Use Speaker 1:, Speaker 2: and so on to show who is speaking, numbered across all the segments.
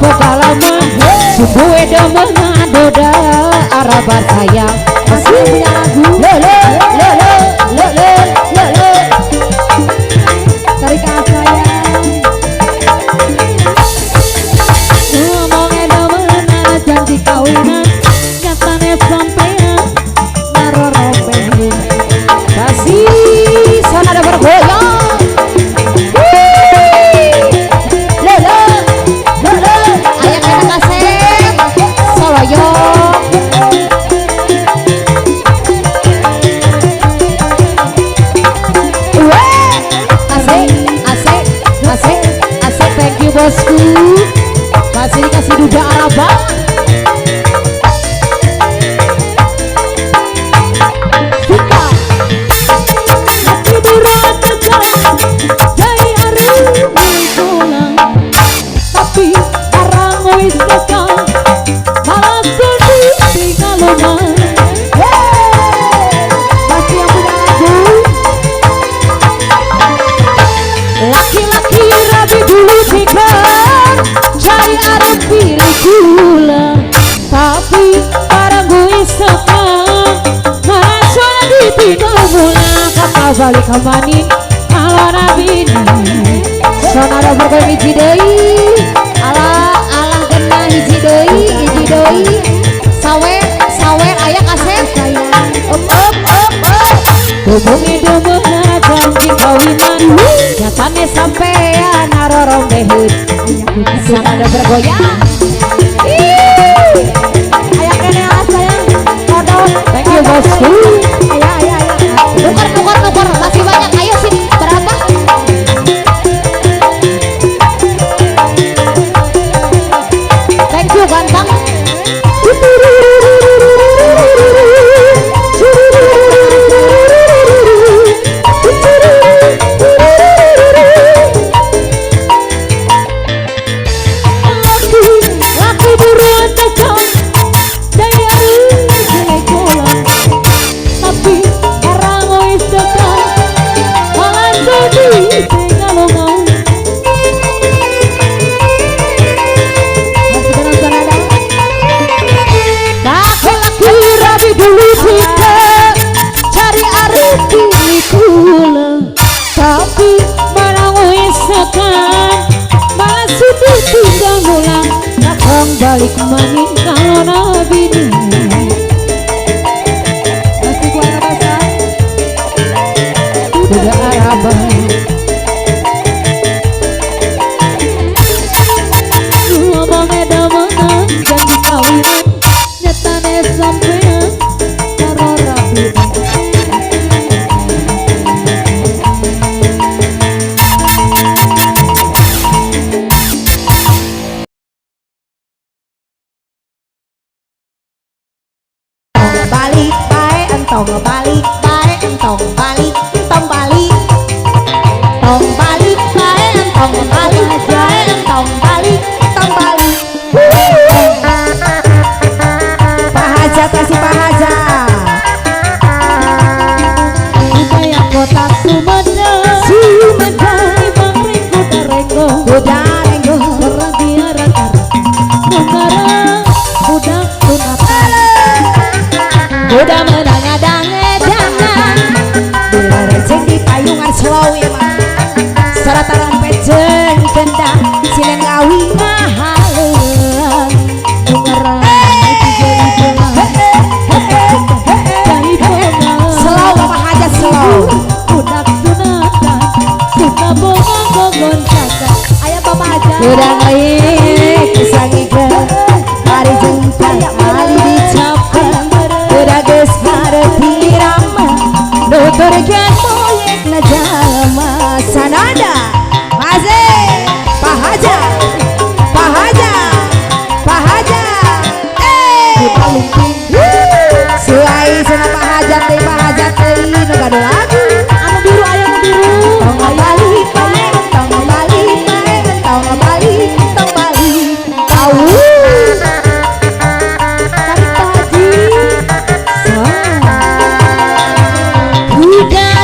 Speaker 1: pedalaman sumbu edaman doda arabar sayang masih punya lagu lele tarik sayang ngomong edaman janji kawinan nyatane sampean naro rompeng kasih sana ada bergoyang bosku masih dikasih duda araba suka tiduran terjalan dari hari pulang tapi orang wis teka malah sedih tinggal rumah pasti yang punya lagu laki-laki rabi dulu cari arep pilih gula tapi barang gue sekarang merasa ditinggal mula kata balik kemani kalau nabi ini sonara berkoi hiji deui ala kena hiji deui sawer aya kaset hubungi demeuna janji kawinan nyatane sampean narorong behut sana ada bergoyang ayak kene sayang kodok thank you bosku aya nuker masih banyak ayo sini berapa thank you ganteng tapi barang wis sekan malah sudah tinggal mulang datang balik maning kalau nabi masih kuara basah udah araba ngomong edaman janji kawinan nyatane sampean karo rabi
Speaker 2: balik bae entong balik bae entong balik bae entong balik bae entong balik Pak Haja kasih Pak Haja
Speaker 1: budaya kota Sumedang Bang Ringgo Darenggo
Speaker 2: Darenggo
Speaker 1: berdiara negara budak tunatan
Speaker 2: udah menangadang-edangan bila rejeng di payungan slow ya mah serata rompet jeng kendang silen ngawi mahalan
Speaker 1: bungaran
Speaker 2: slow Bapak Haja slow
Speaker 1: budak tunatan suka bongang cacat
Speaker 2: ayah Bapak Haja
Speaker 1: udah
Speaker 2: naik kesangiga hari jengkang hari dicapkan udah geus ngareupi rama nuturkeun moyek na jalma sanada Pak Haja suai sana Pak Haja teh nu gaduh lagu
Speaker 1: anu biru aya nu biru
Speaker 2: tong balik bae tong balik tahu
Speaker 1: tarik taji
Speaker 2: budaya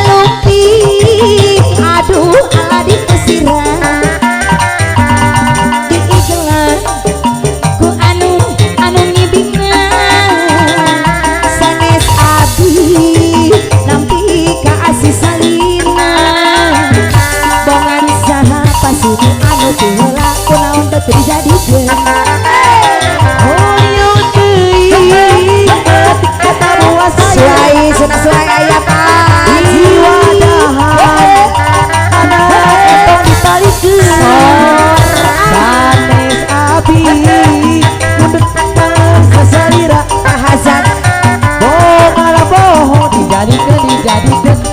Speaker 2: dijadikan
Speaker 3: kata buas
Speaker 2: suai sunai ayat
Speaker 3: jiwa dahan anak etong ditalikeun sanes abi mundut sasalira
Speaker 2: Hazan
Speaker 3: bohong ala bohong dijadikan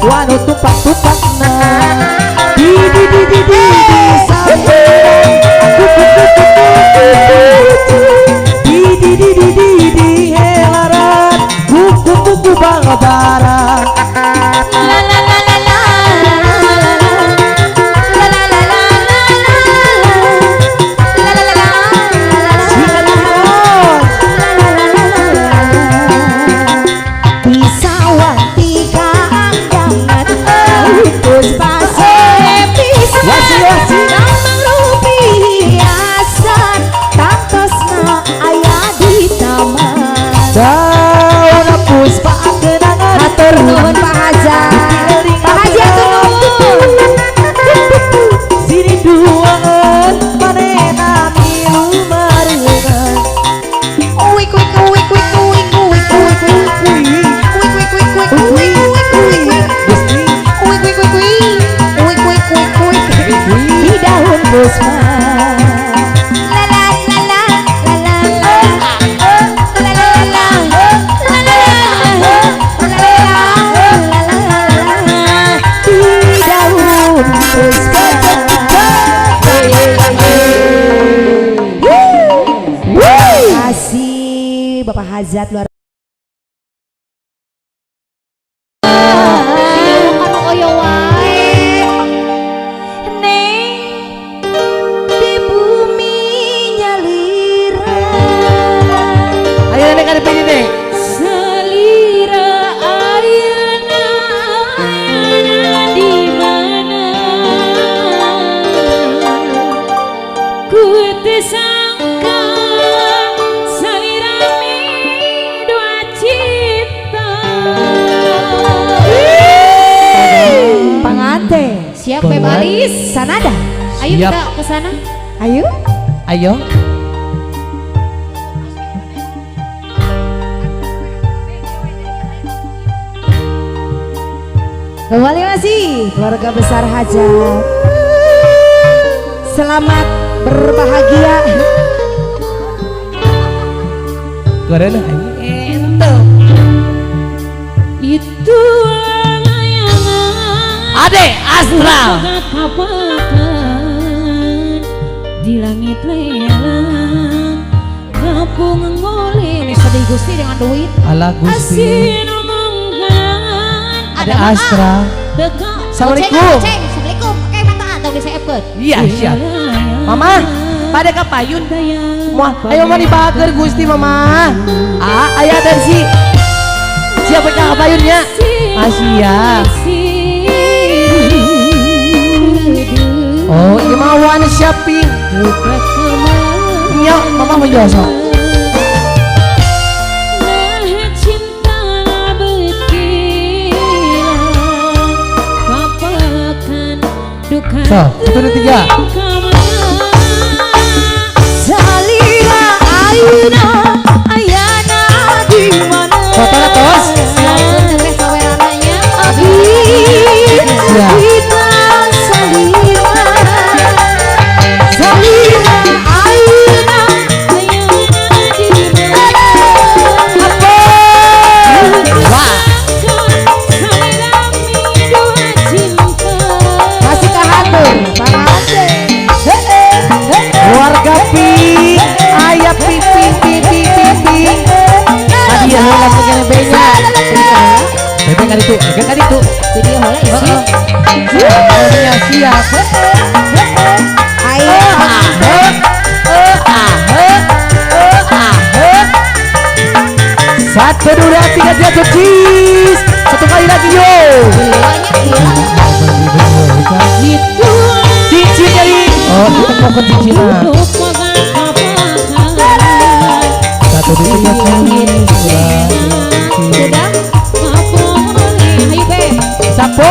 Speaker 3: wanu tupak-tupakna di helaran kuku bangabara daun puspa kenangan
Speaker 2: Hatur nuhun Pak Haja Pak Haji hatur nuhun
Speaker 3: sini duangan manena milu marengan
Speaker 2: Uik uik uik uik uik uik uik di daun puspa kasih Bapak Hazat luar
Speaker 3: ayo nek ada pengen nek
Speaker 1: Selira ayana di mana ku tersangka salirami dua cinta
Speaker 2: pengantin
Speaker 1: siap bebalis
Speaker 2: sanada
Speaker 1: ayo
Speaker 3: Siap.
Speaker 1: kita ke sana
Speaker 2: ayo
Speaker 3: ayo
Speaker 2: kembali masih keluarga besar Hajat selamat berbahagia
Speaker 3: karena
Speaker 1: itu layangan
Speaker 3: ade astral
Speaker 1: kapakan di langit lelang ngapung ngoleh sedih Gusti dengan duit
Speaker 3: ala Gusti
Speaker 1: asin omongkan
Speaker 3: ada astral
Speaker 1: teka
Speaker 3: Assalamualaikum.
Speaker 1: Assalamualaikum pakai mata atau diseepkeun
Speaker 3: iya siap mama pada kapayun Wah, ayo mah dibager Gusti mama ayah dan siapa yang kapayunnya siap oh ini mah one shopping iya mama menjosok so, 1, 2, 3
Speaker 2: salira ayuna ayana di mana
Speaker 3: foto tos siap
Speaker 2: kita salira salira ayuna
Speaker 3: wah
Speaker 2: masih kahatur pengantin
Speaker 3: keluarga pi ayah pipi hadiah heula pengen benya bebe kan itu
Speaker 1: video mulai isi
Speaker 3: ya siap
Speaker 2: ayo
Speaker 3: 1, 2, 3 jatuh cheese 1 kali lagi yo cincin dari oh kita mau ke cincinan 1, 2, 3 sapo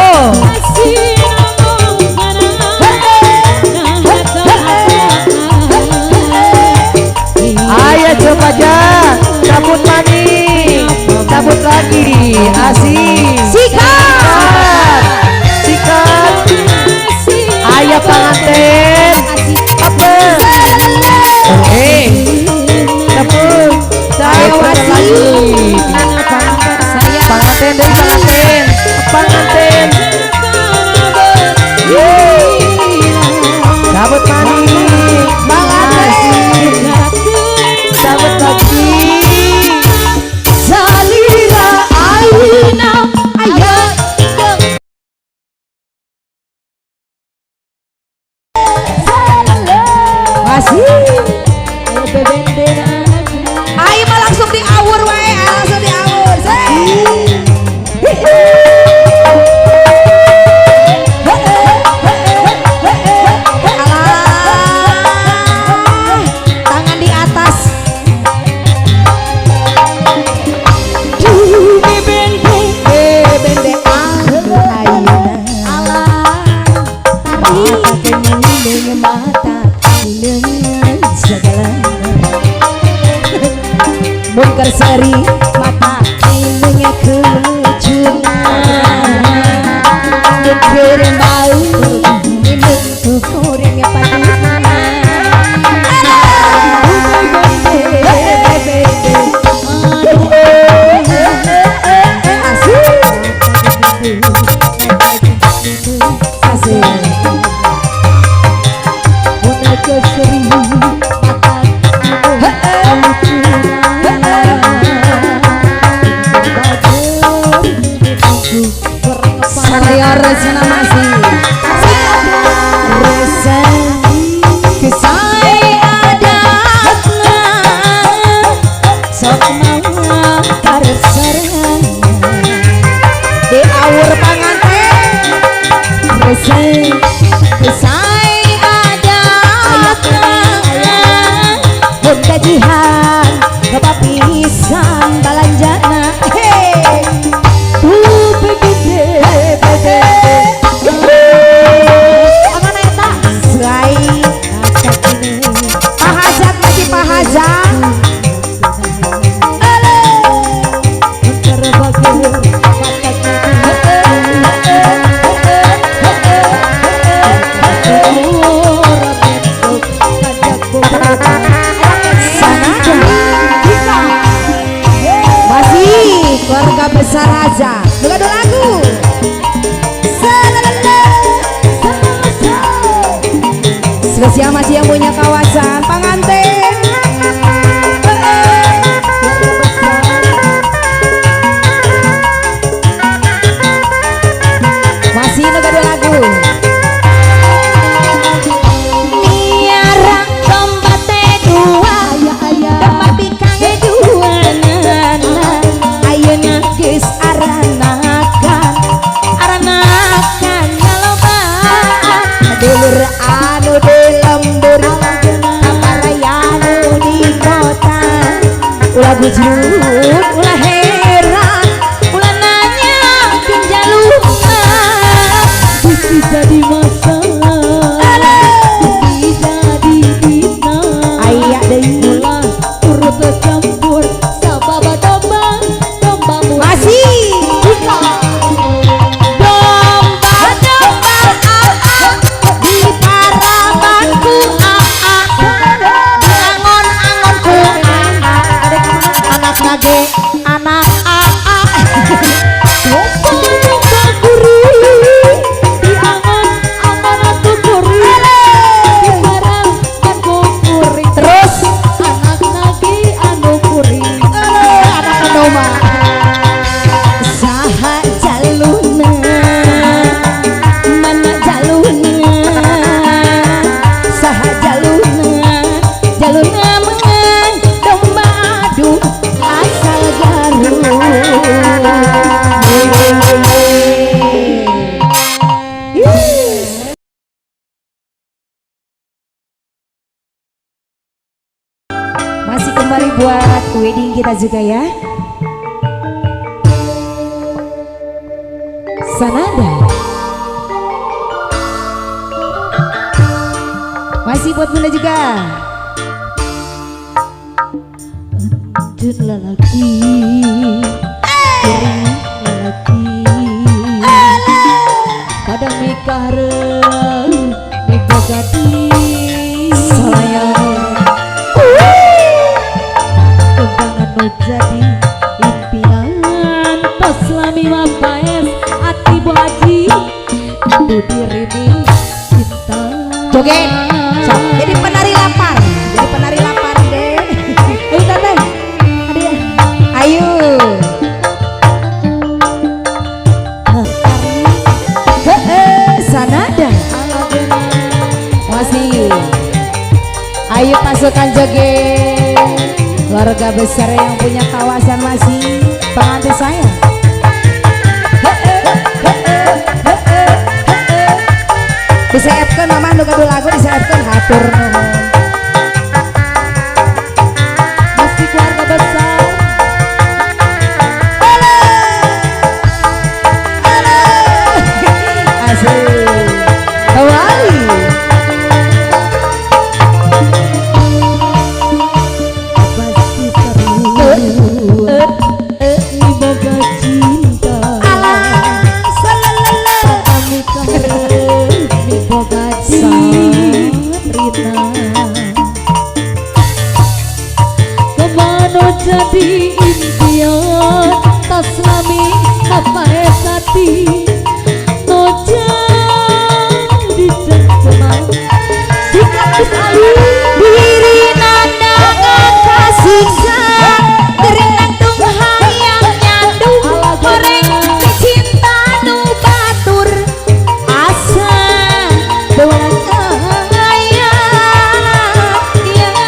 Speaker 3: Kasih.
Speaker 2: Sikat.
Speaker 3: Sikat. Ayah pengantin. Apa? Tepuk. Saya lagi. Pengantin deh, pengantin. Pengantin. Sabut manis. Sabut lagi.
Speaker 2: Salira aina ayo. Masih. Ayo mah langsung diawur wae, langsung diawur. Alah, tangan di atas. Bebende aina. Alah, mata dengan segala mungkar seri mata ilmunya kejunan mungkar bau ini ukurnya paduan saya resana masih resa kesai adatna sok mau karesaran di awur panganten resa kesai adatna mun gajihan kepapisan balanjana keluarga besar aja juga ada lagu spesial masih yang punya kawasan pengantin masih juga ada lagu niara tombate dua tempat pikangnya dua geus aranakan nyalobaan dulur anu di lembur kamarayan di kota ulah bujur ulah heran ulah nanya kinjaluna bisi jadi masalah bisi jadi fitnah aya deui ulah turut campur sababa domba masih domba di parabanku angon-angonku anak nage anak domba gurih di angon aku gurih di parabanku gurih terus anak nage anu gurih anak domba saha jaluna mana jaluna saha jaluna mengan domba adu asal Garut masih kembali buat wedding kita juga ya. Sanada masih buat bunda juga. Lanjut lelaki kering keluarga besar yang punya kawasan masih pengantin saya. Diseepkeun mama nu gaduh lagu diseepkeun hatur nuhun. Masih keluarga besar. Asik. Kembali. Pasti seru. Boga cinta. Kami kami boga Sabrina. Kemana jadi impian tas nami apa esati noja di cengkeman sikap sekali diri nandangan kasih tergantung hayang nyandung goreng cinta nu batur asa doa kaya ya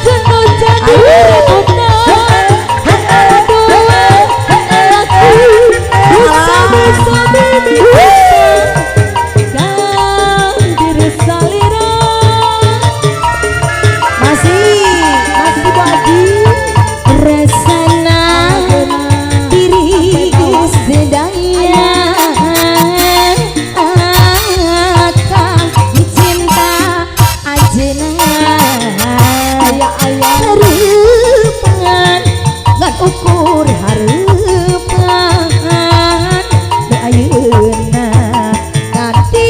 Speaker 2: jenuh jadi ukur harapan ayeuna nanti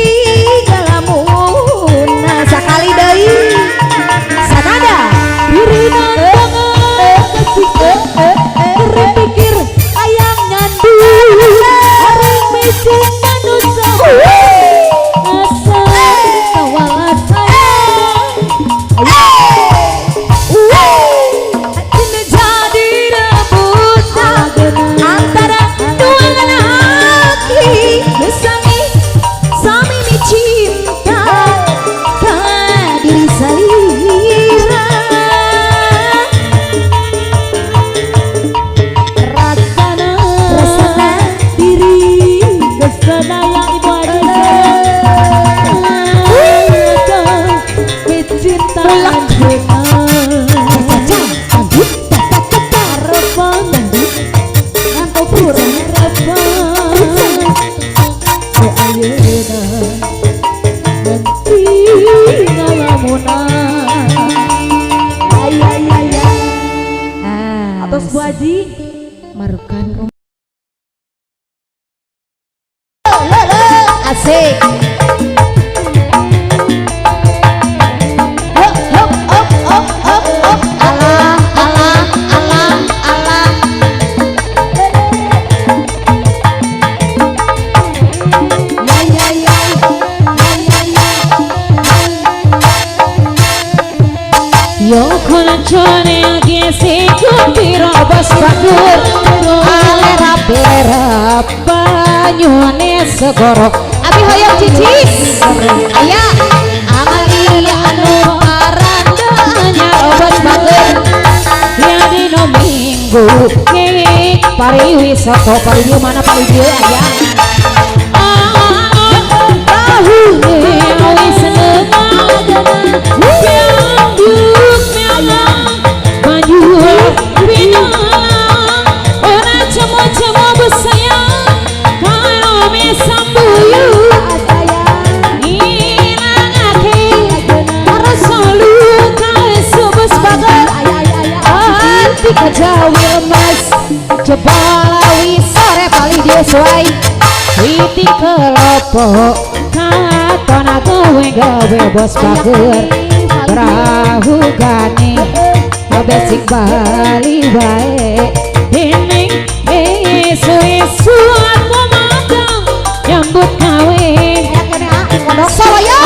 Speaker 2: galamunna sakali deui sanada diri nandangan kasih pikir ayam nyandu areng micin manusia asa kawalat antara dua lelaki sami cinta ka diri salira rasana diri kesadaya ibu adisa mencinta atas Bu Haji marukan asik Allah Allah Allah Allah yo koncone agese kumpiro bos badur alerap-lerap banyune segoro abi hoyong cicis aya amalia anu arandanya bos badur ya dino minggu ngik pariwisata pariwi mana pariwi aya Kejauh mas jebolawi sore paling disuai witi kelopo katona gawe bos bager berahu gani besik bali bae ini isu-isu aku magang nyambut kawin Soloyo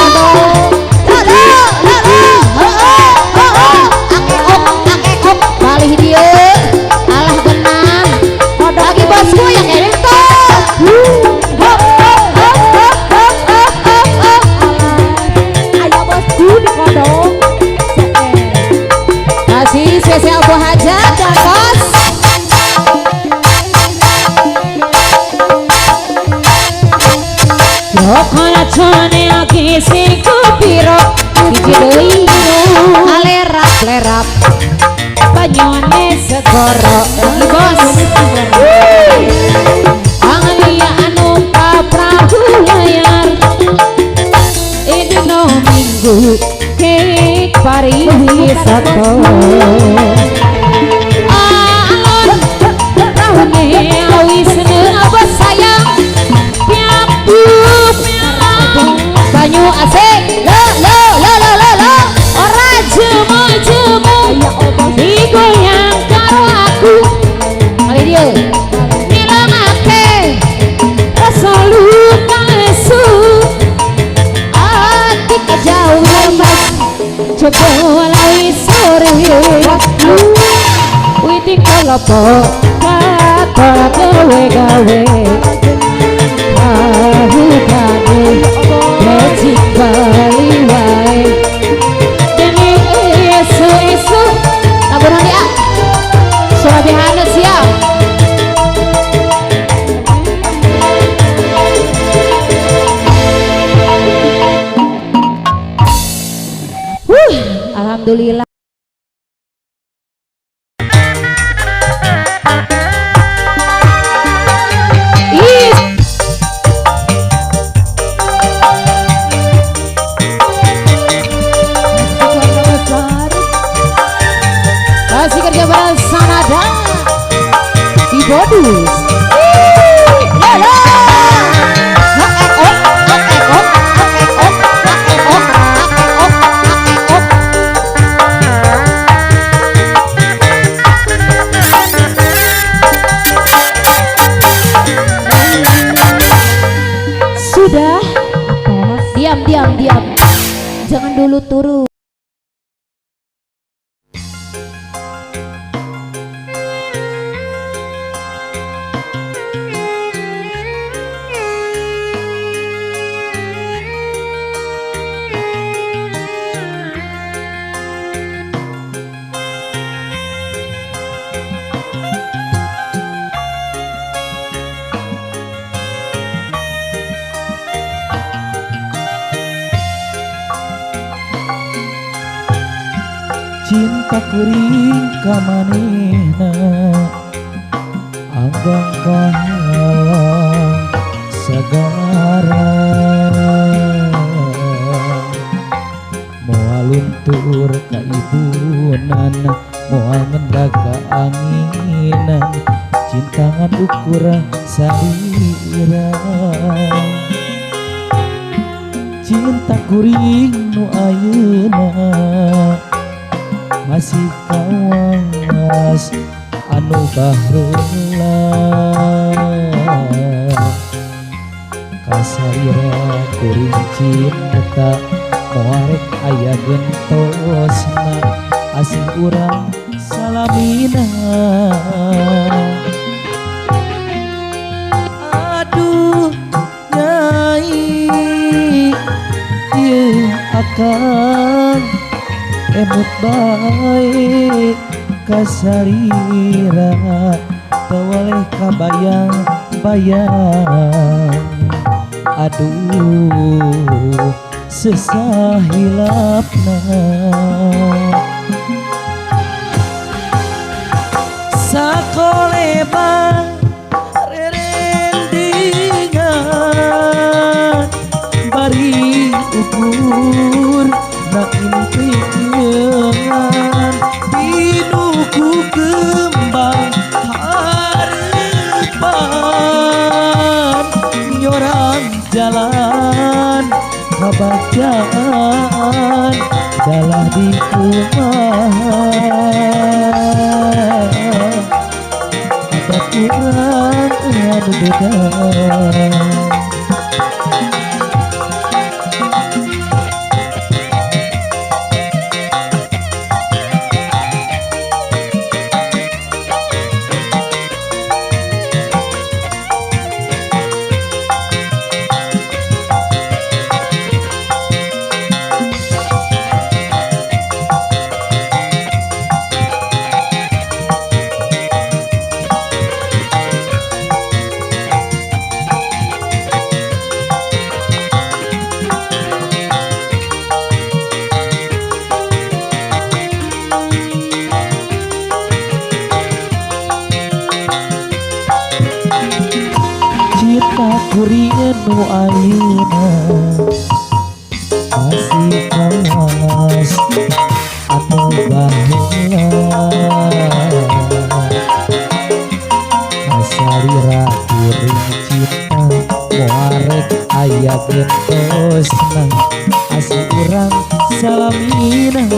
Speaker 2: balik dia alah benang lagi bosku yang itu ayo bosku di kodok kasih
Speaker 1: Pokoknya jane aki sing kupiro Iji doi alerap lerap banyone segoro bos Anglia anu Prabu layar ini no minggu ke pariwisata alon rahune awisne apa sayang piampu banyu asik lo ora jemu digoyang karo aku kali dia nilangake rasa luka lesu ati kejauhan mas coba walai sore witi kolopo kata gawe kahu kade becik bali wae demi isu taburan dia Surabaya siap alhamdulillah kasih kerja Sanada di Bodus sudah diam jangan dulu turun
Speaker 4: cinta kuring ka manehna anggang kahalang sagara moal luntur ka ibunan moal ngendag ka anginan cintangan ukur salira cinta kuring nu ayeuna masih kawas anu baheula kasarira kuring cinta moarek aya gentosna asing urang salamina aduh nyai ieu akan emut baik kasarira tewaleh kabayang-bayang aduh sesahilapna sakolebang rerendingan bari ukur na impian dinuku kembang harapan nyorang jalan kabacaan dalah di rumah ada kurang anu beda kuringan nu ayeuna masih kawas anu baheula asalira kuring cinta moarek aya gentosna asli urang salamina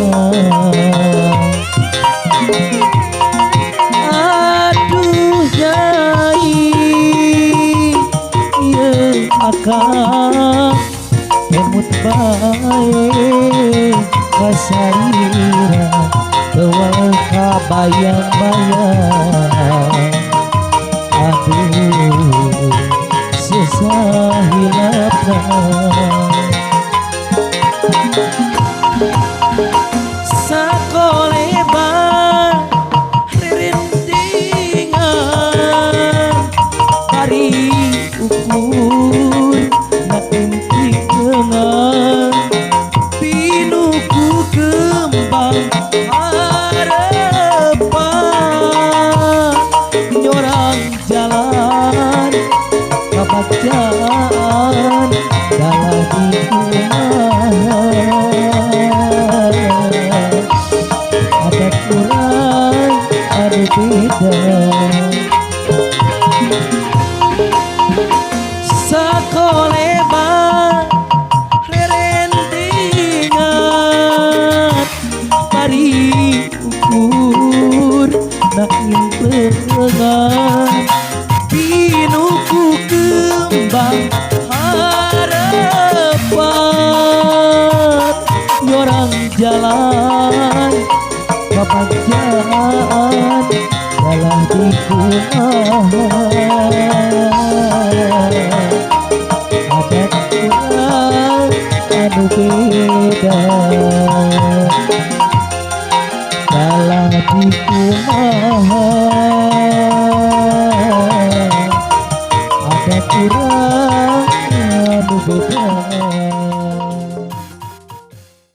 Speaker 4: aduh yai ieu akang emut bae kasaira teuing kabayang-bayang aduh sesahilapna sakoleba ririndingan hari ukur nak impikengan pinuku kembang harapan nyorang jalan kabacaan dalam hikmah ada kurang ada beda sakoleba rerendingan bari ukur nak impelengan pinuku kembang harapan nyorang jalan kebahagiaan dalam hikmah ada kurang anu beda dalam hikmah ada kurang